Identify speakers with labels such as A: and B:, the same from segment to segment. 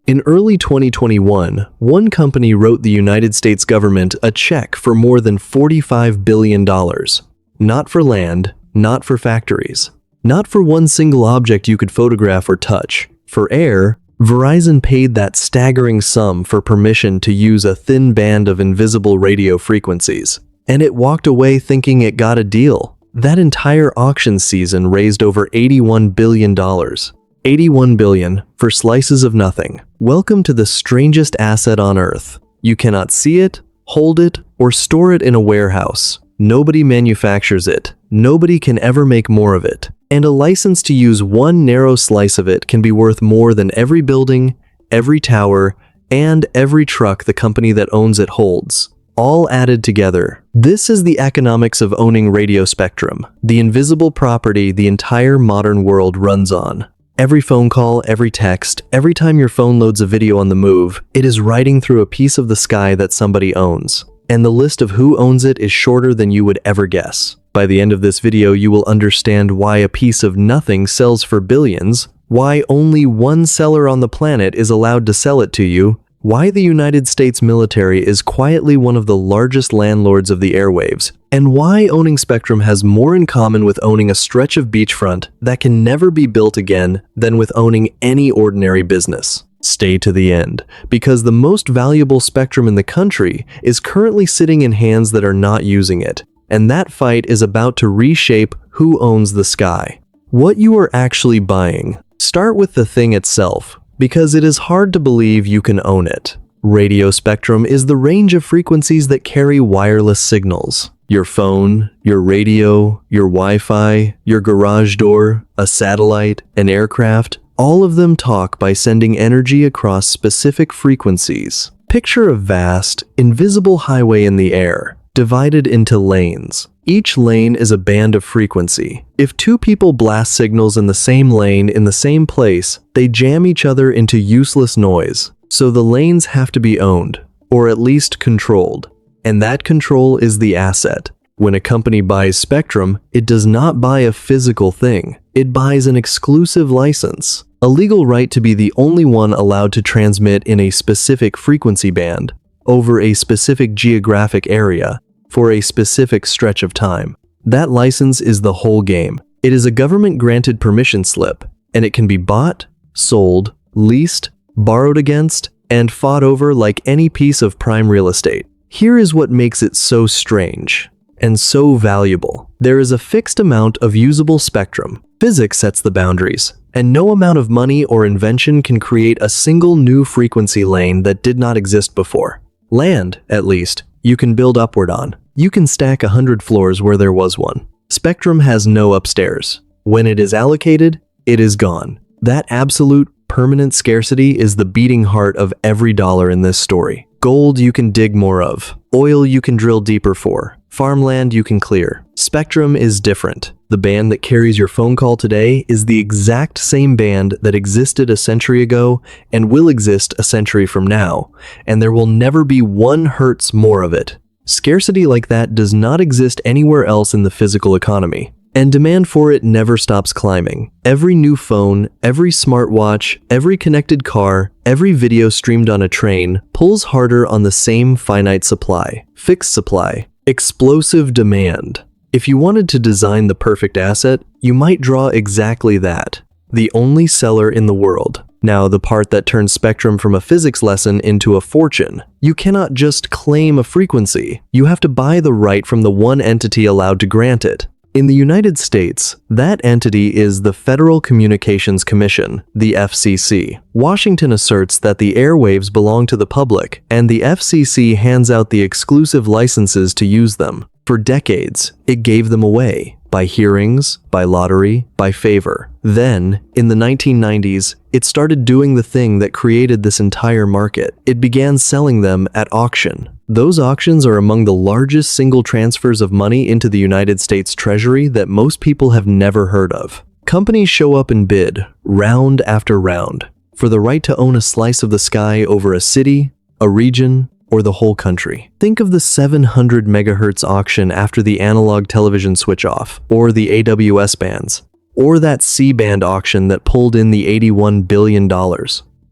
A: In early 2021, one company wrote the United States government a check for more than $45 billion. Not for land, not for factories, not for one single object you could photograph or touch. For air, Verizon paid that staggering sum for permission to use a thin band of invisible radio frequencies. And it walked away thinking it got a deal. That entire auction season raised over $81 billion. $81 billion for slices of nothing. Welcome to the strangest asset on Earth. You cannot see it, hold it, or store it in a warehouse. Nobody manufactures it. Nobody can ever make more of it. And a license to use one narrow slice of it can be worth more than every building, every tower, and every truck the company that owns it holds. All added together. This is the economics of owning radio spectrum, the invisible property the entire modern world runs on. Every phone call, every text, every time your phone loads a video on the move, it is riding through a piece of the sky that somebody owns. And the list of who owns it is shorter than you would ever guess. By the end of this video, you will understand why a piece of nothing sells for billions, why only one seller on the planet is allowed to sell it to you, why the United States military is quietly one of the largest landlords of the airwaves, and why owning spectrum has more in common with owning a stretch of beachfront that can never be built again than with owning any ordinary business. Stay to the end, because the most valuable spectrum in the country is currently sitting in hands that are not using it, and that fight is about to reshape who owns the sky. What you are actually buying. Start with the thing itself, because it is hard to believe you can own it. Radio spectrum is the range of frequencies that carry wireless signals. Your phone, your radio, your Wi-Fi, your garage door, a satellite, an aircraft, all of them talk by sending energy across specific frequencies. Picture a vast, invisible highway in the air, divided into lanes. Each lane is a band of frequency. If two people blast signals in the same lane in the same place, they jam each other into useless noise. So the lanes have to be owned, or at least controlled. And that control is the asset. When a company buys spectrum, it does not buy a physical thing. It buys an exclusive license, a legal right to be the only one allowed to transmit in a specific frequency band, over a specific geographic area, for a specific stretch of time. That license is the whole game. It is a government-granted permission slip, and it can be bought, sold, leased, borrowed against, and fought over like any piece of prime real estate. Here is what makes it so strange and so valuable. There is a fixed amount of usable spectrum. Physics sets the boundaries, and no amount of money or invention can create a single new frequency lane that did not exist before. Land, at least, you can build upward on. You can stack 100 floors where there was one. Spectrum has no upstairs. When it is allocated, it is gone. That absolute, permanent scarcity is the beating heart of every dollar in this story. Gold you can dig more of. Oil you can drill deeper for. Farmland you can clear. Spectrum is different. The band that carries your phone call today is the exact same band that existed a century ago and will exist a century from now, and there will never be 1 hertz more of it. Scarcity like that does not exist anywhere else in the physical economy, and demand for it never stops climbing. Every new phone, every smartwatch, every connected car, every video streamed on a train pulls harder on the same finite supply. Fixed supply. Explosive demand. If you wanted to design the perfect asset, you might draw exactly that. The only seller in the world. Now, the part that turns spectrum from a physics lesson into a fortune. You cannot just claim a frequency. You have to buy the right from the one entity allowed to grant it. In the United States, that entity is the Federal Communications Commission, the FCC. Washington asserts that the airwaves belong to the public, and the FCC hands out the exclusive licenses to use them. For decades, it gave them away, by hearings, by lottery, by favor. Then, in the 1990s, it started doing the thing that created this entire market. It began selling them at auction. Those auctions are among the largest single transfers of money into the United States Treasury that most people have never heard of. Companies show up and bid, round after round, for the right to own a slice of the sky over a city, a region, or the whole country. Think of the 700 megahertz auction after the analog television switch-off, or the AWS bands, or that C-band auction that pulled in the $81 billion.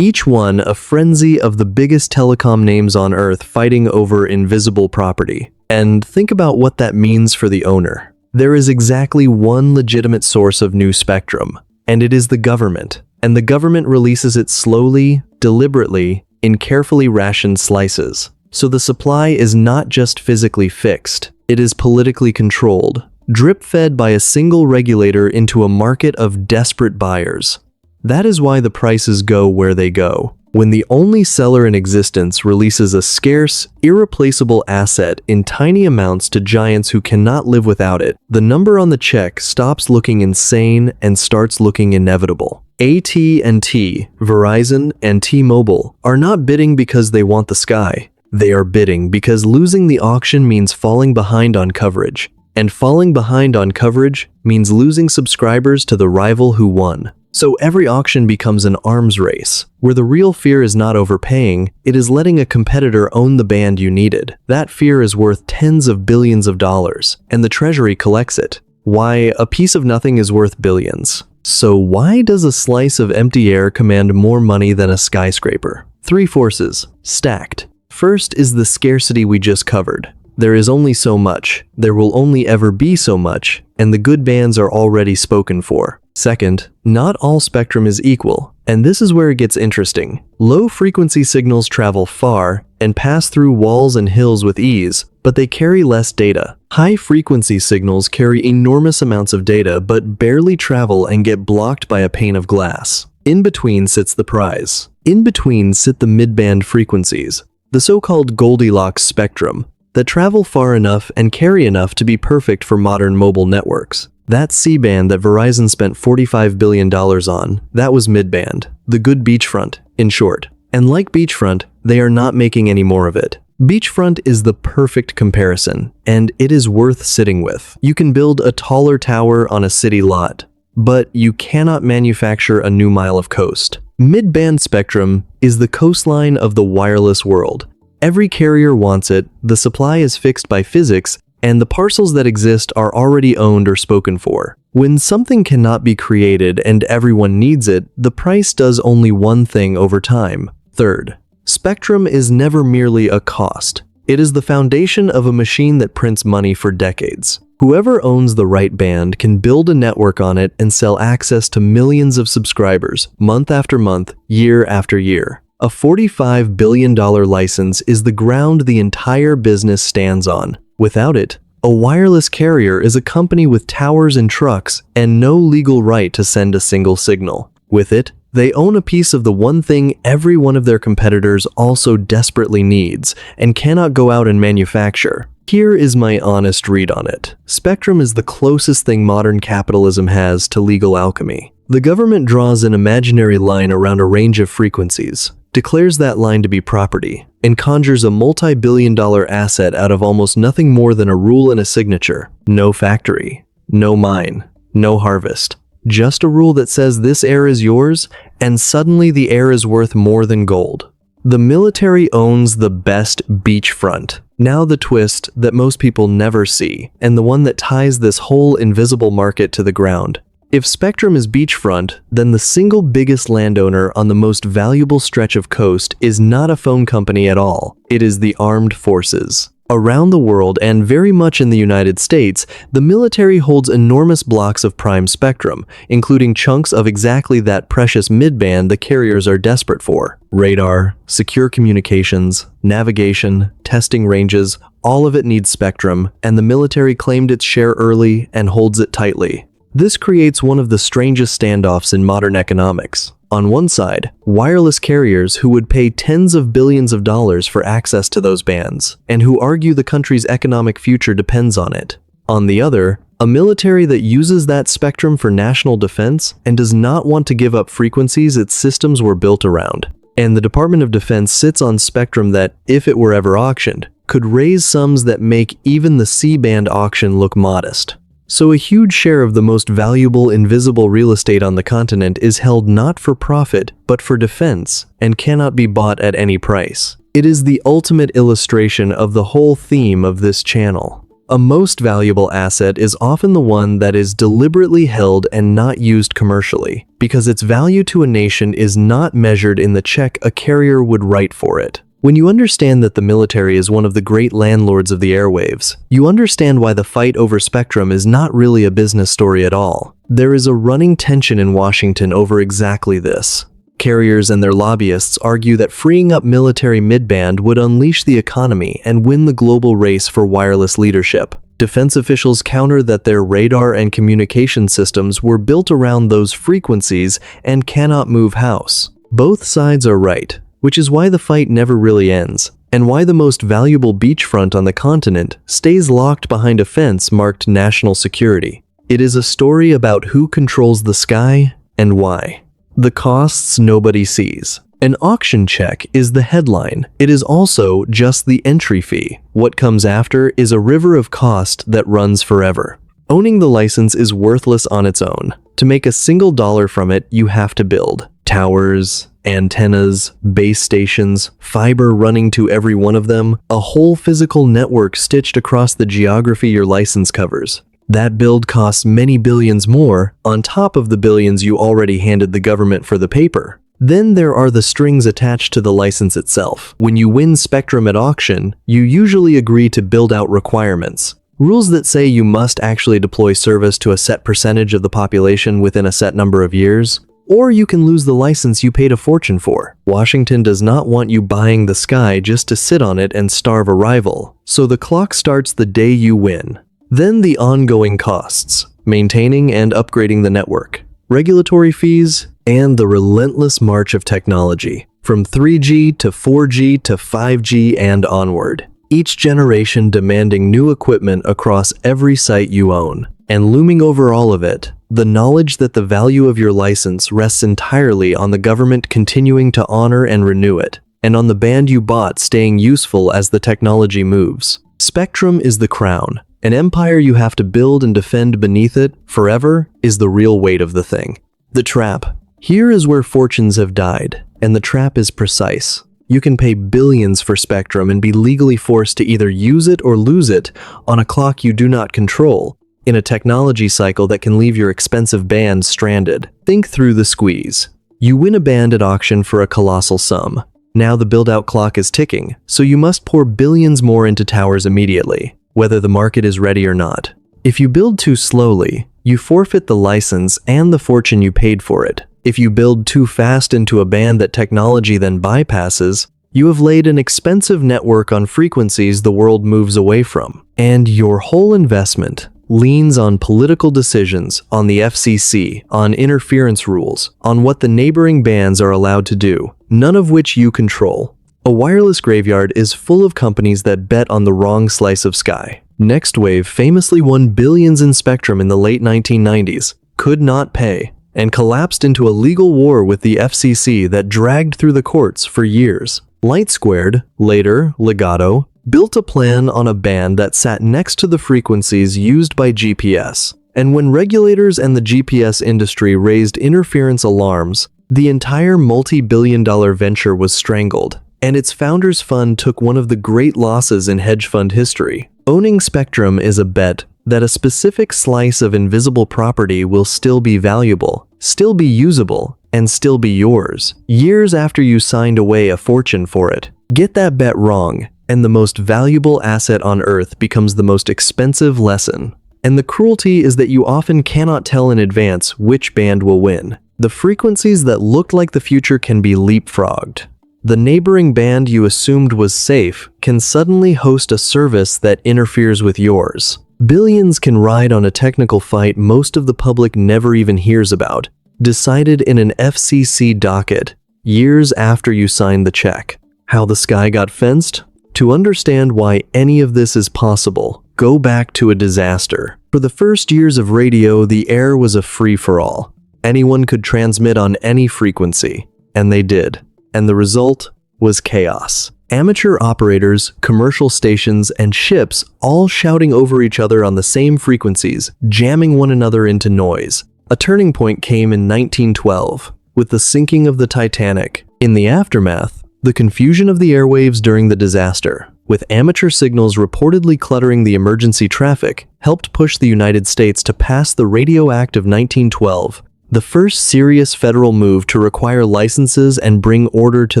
A: Each one a frenzy of the biggest telecom names on Earth fighting over invisible property. And think about what that means for the owner. There is exactly one legitimate source of new spectrum, and it is the government. And the government releases it slowly, deliberately, in carefully rationed slices. So the supply is not just physically fixed, it is politically controlled, drip-fed by a single regulator into a market of desperate buyers. That is why the prices go where they go. When the only seller in existence releases a scarce, irreplaceable asset in tiny amounts to giants who cannot live without it, the number on the check stops looking insane and starts looking inevitable. AT&T, Verizon, and T-Mobile are not bidding because they want the sky. They are bidding because losing the auction means falling behind on coverage. And falling behind on coverage means losing subscribers to the rival who won. So every auction becomes an arms race, where the real fear is not overpaying, it is letting a competitor own the band you needed. That fear is worth tens of billions of dollars, and the Treasury collects it. Why, a piece of nothing is worth billions. So why does a slice of empty air command more money than a skyscraper? Three forces, stacked. First is the scarcity we just covered. There is only so much, there will only ever be so much, and the good bands are already spoken for. Second, not all spectrum is equal, and this is where it gets interesting. Low-frequency signals travel far and pass through walls and hills with ease, but they carry less data. High-frequency signals carry enormous amounts of data but barely travel and get blocked by a pane of glass. In between sits the prize. In between sit the mid-band frequencies, the so-called Goldilocks spectrum, that travel far enough and carry enough to be perfect for modern mobile networks. That C-band that Verizon spent $45 billion on, that was mid-band, the good beachfront, in short. And like beachfront, they are not making any more of it. Beachfront is the perfect comparison, and it is worth sitting with. You can build a taller tower on a city lot, but you cannot manufacture a new mile of coast. Mid-band spectrum is the coastline of the wireless world. Every carrier wants it, the supply is fixed by physics, and the parcels that exist are already owned or spoken for. When something cannot be created and everyone needs it, the price does only one thing over time. Third, spectrum is never merely a cost. It is the foundation of a machine that prints money for decades. Whoever owns the right band can build a network on it and sell access to millions of subscribers, month after month, year after year. A $45 billion license is the ground the entire business stands on. Without it, a wireless carrier is a company with towers and trucks and no legal right to send a single signal. With it, they own a piece of the one thing every one of their competitors also desperately needs and cannot go out and manufacture. Here is my honest read on it. Spectrum is the closest thing modern capitalism has to legal alchemy. The government draws an imaginary line around a range of frequencies, declares that line to be property, and conjures a multi-billion-dollar asset out of almost nothing more than a rule and a signature. No factory, no mine, no harvest. Just a rule that says this air is yours, and suddenly the air is worth more than gold. The military owns the best beachfront. Now the twist that most people never see, and the one that ties this whole invisible market to the ground. If spectrum is beachfront, then the single biggest landowner on the most valuable stretch of coast is not a phone company at all. It is the armed forces. Around the world, and very much in the United States, the military holds enormous blocks of prime spectrum, including chunks of exactly that precious midband the carriers are desperate for. Radar, secure communications, navigation, testing ranges, all of it needs spectrum, and the military claimed its share early and holds it tightly. This creates one of the strangest standoffs in modern economics. On one side, wireless carriers who would pay tens of billions of dollars for access to those bands, and who argue the country's economic future depends on it. On the other, a military that uses that spectrum for national defense and does not want to give up frequencies its systems were built around. And the Department of Defense sits on spectrum that, if it were ever auctioned, could raise sums that make even the C-band auction look modest. So a huge share of the most valuable invisible real estate on the continent is held not for profit, but for defense, and cannot be bought at any price. It is the ultimate illustration of the whole theme of this channel. A most valuable asset is often the one that is deliberately held and not used commercially, because its value to a nation is not measured in the check a carrier would write for it. When you understand that the military is one of the great landlords of the airwaves, you understand why the fight over spectrum is not really a business story at all. There is a running tension in Washington over exactly this. Carriers and their lobbyists argue that freeing up military midband would unleash the economy and win the global race for wireless leadership. Defense officials counter that their radar and communication systems were built around those frequencies and cannot move house. Both sides are right, which is why the fight never really ends, and why the most valuable beachfront on the continent stays locked behind a fence marked national security. It is a story about who controls the sky and why. The costs nobody sees. An auction check is the headline. It is also just the entry fee. What comes after is a river of cost that runs forever. Owning the license is worthless on its own. To make a single dollar from it, you have to build towers, antennas, base stations, fiber running to every one of them, a whole physical network stitched across the geography your license covers. That build costs many billions more on top of the billions you already handed the government for the paper. Then there are the strings attached to the license itself. When you win spectrum at auction, you usually agree to build out requirements. Rules that say you must actually deploy service to a set percentage of the population within a set number of years, or you can lose the license you paid a fortune for. Washington does not want you buying the sky just to sit on it and starve a rival, so the clock starts the day you win. Then the ongoing costs, maintaining and upgrading the network, regulatory fees, and the relentless march of technology, from 3G to 4G to 5G and onward. Each generation demanding new equipment across every site you own. And looming over all of it, the knowledge that the value of your license rests entirely on the government continuing to honor and renew it, and on the band you bought staying useful as the technology moves. Spectrum is the crown. An empire you have to build and defend beneath it forever is the real weight of the thing. The trap. Here is where fortunes have died, and the trap is precise. You can pay billions for spectrum and be legally forced to either use it or lose it on a clock you do not control, in a technology cycle that can leave your expensive band stranded. Think through the squeeze. You win a band at auction for a colossal sum. Now the build-out clock is ticking, so you must pour billions more into towers immediately, whether the market is ready or not. If you build too slowly, you forfeit the license and the fortune you paid for it. If you build too fast into a band that technology then bypasses, you have laid an expensive network on frequencies the world moves away from. And your whole investment leans on political decisions, on the FCC, on interference rules, on what the neighboring bands are allowed to do, none of which you control. A wireless graveyard is full of companies that bet on the wrong slice of sky. NextWave famously won billions in spectrum in the late 1990s, could not pay, and collapsed into a legal war with the FCC that dragged through the courts for years. LightSquared, later Ligado, built a plan on a band that sat next to the frequencies used by GPS. And when regulators and the GPS industry raised interference alarms, the entire multi-billion-dollar venture was strangled, and its founders' fund took one of the great losses in hedge fund history. Owning spectrum is a bet that a specific slice of invisible property will still be valuable, still be usable, and still be yours, years after you signed away a fortune for it. Get that bet wrong, and the most valuable asset on Earth becomes the most expensive lesson. And the cruelty is that you often cannot tell in advance which band will win. The frequencies that looked like the future can be leapfrogged. The neighboring band you assumed was safe can suddenly host a service that interferes with yours. Billions can ride on a technical fight most of the public never even hears about, decided in an FCC docket, years after you signed the check. How the sky got fenced? To understand why any of this is possible, go back to a disaster. For the first years of radio, the air was a free-for-all. Anyone could transmit on any frequency, and they did. And the result was chaos. Amateur operators, commercial stations, and ships all shouting over each other on the same frequencies, jamming one another into noise. A turning point came in 1912, with the sinking of the Titanic. In the aftermath, The confusion of the airwaves during the disaster, with amateur signals reportedly cluttering the emergency traffic, helped push the United States to pass the Radio Act of 1912, the first serious federal move to require licenses and bring order to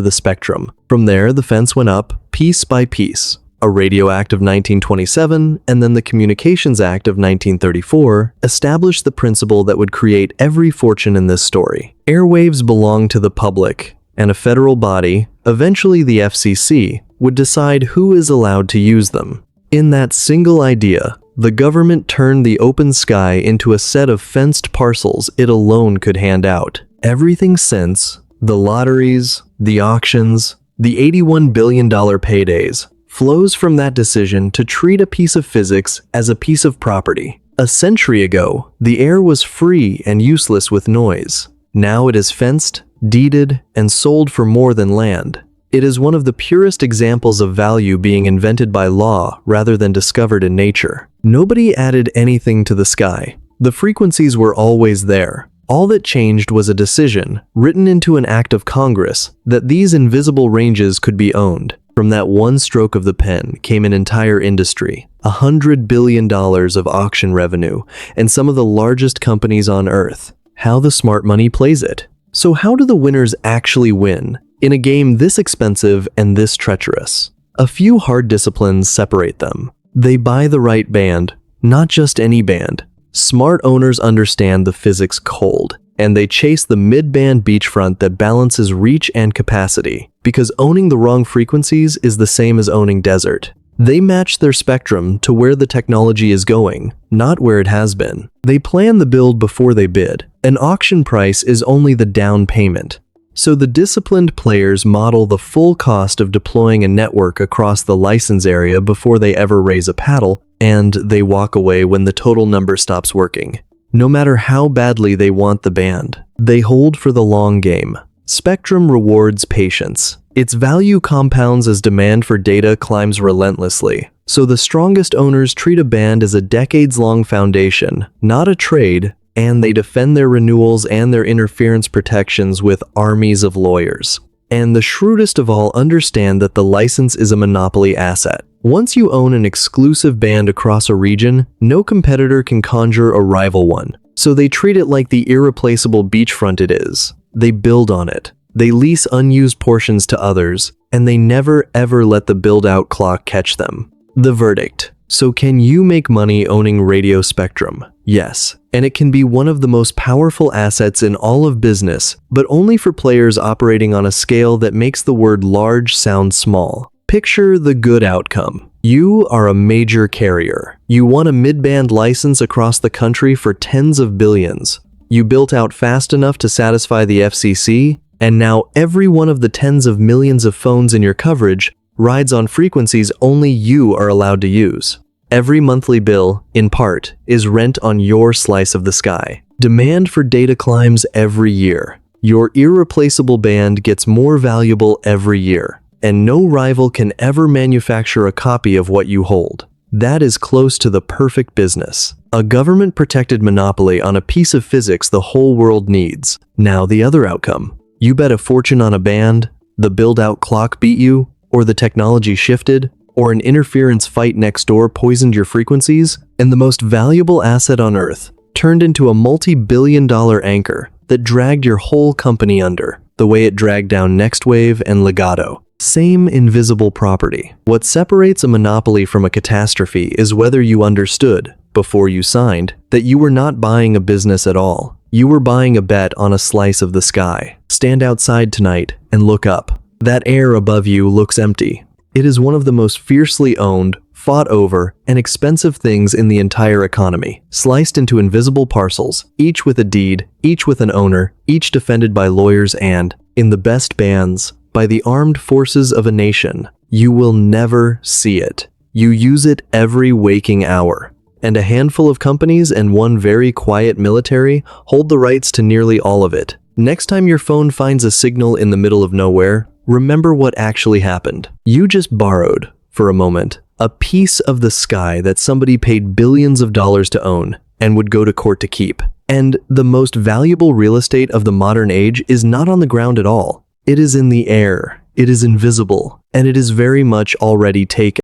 A: the spectrum. From there, the fence went up, piece by piece. A Radio Act of 1927 and then the Communications Act of 1934 established the principle that would create every fortune in this story. Airwaves belong to the public, and a federal body, eventually the FCC, would decide who is allowed to use them. In that single idea, the government turned the open sky into a set of fenced parcels it alone could hand out. Everything since, the lotteries, the auctions, the $81 billion paydays, flows from that decision to treat a piece of physics as a piece of property. A century ago, the air was free and useless with noise. Now it is fenced, deeded, and sold for more than land. It is one of the purest examples of value being invented by law rather than discovered in nature. Nobody added anything to the sky. The frequencies were always there. All that changed was a decision, written into an act of Congress, that these invisible ranges could be owned. From that one stroke of the pen came an entire industry, $100 billion of auction revenue, and some of the largest companies on Earth. How the smart money plays it. So how do the winners actually win in a game this expensive and this treacherous? A few hard disciplines separate them. They buy the right band, not just any band. Smart owners understand the physics cold, and they chase the mid-band beachfront that balances reach and capacity, because owning the wrong frequencies is the same as owning desert. They match their spectrum to where the technology is going, not where it has been. They plan the build before they bid. An auction price is only the down payment. So the disciplined players model the full cost of deploying a network across the license area before they ever raise a paddle, and they walk away when the total number stops working. No matter how badly they want the band, they hold for the long game. Spectrum rewards patience. Its value compounds as demand for data climbs relentlessly. So the strongest owners treat a band as a decades-long foundation, not a trade, and they defend their renewals and their interference protections with armies of lawyers. And the shrewdest of all understand that the license is a monopoly asset. Once you own an exclusive band across a region, no competitor can conjure a rival one. So they treat it like the irreplaceable beachfront it is. They build on it. They lease unused portions to others, and they never ever let the build-out clock catch them. The verdict. So can you make money owning radio spectrum? Yes, and it can be one of the most powerful assets in all of business, but only for players operating on a scale that makes the word large sound small. Picture the good outcome. You are a major carrier. You won a mid-band license across the country for tens of billions. You built out fast enough to satisfy the FCC, and now every one of the tens of millions of phones in your coverage rides on frequencies only you are allowed to use. Every monthly bill, in part, is rent on your slice of the sky. Demand for data climbs every year. Your irreplaceable band gets more valuable every year, and no rival can ever manufacture a copy of what you hold. That is close to the perfect business. A government-protected monopoly on a piece of physics the whole world needs. Now the other outcome. You bet a fortune on a band, the build-out clock beat you, or the technology shifted, or an interference fight next door poisoned your frequencies, and the most valuable asset on Earth turned into a multi-billion-dollar anchor that dragged your whole company under, the way it dragged down NextWave and Ligado. Same invisible property. What separates a monopoly from a catastrophe is whether you understood, before you signed, that you were not buying a business at all. You were buying a bet on a slice of the sky. Stand outside tonight and look up. That air above you looks empty. It is one of the most fiercely owned, fought over, and expensive things in the entire economy, sliced into invisible parcels, each with a deed, each with an owner, each defended by lawyers and, in the best bands, by the armed forces of a nation. You will never see it. You use it every waking hour. And a handful of companies and one very quiet military hold the rights to nearly all of it. Next time your phone finds a signal in the middle of nowhere, remember what actually happened. You just borrowed, for a moment, a piece of the sky that somebody paid billions of dollars to own and would go to court to keep. And the most valuable real estate of the modern age is not on the ground at all. It is in the air. It is invisible, and it is very much already taken.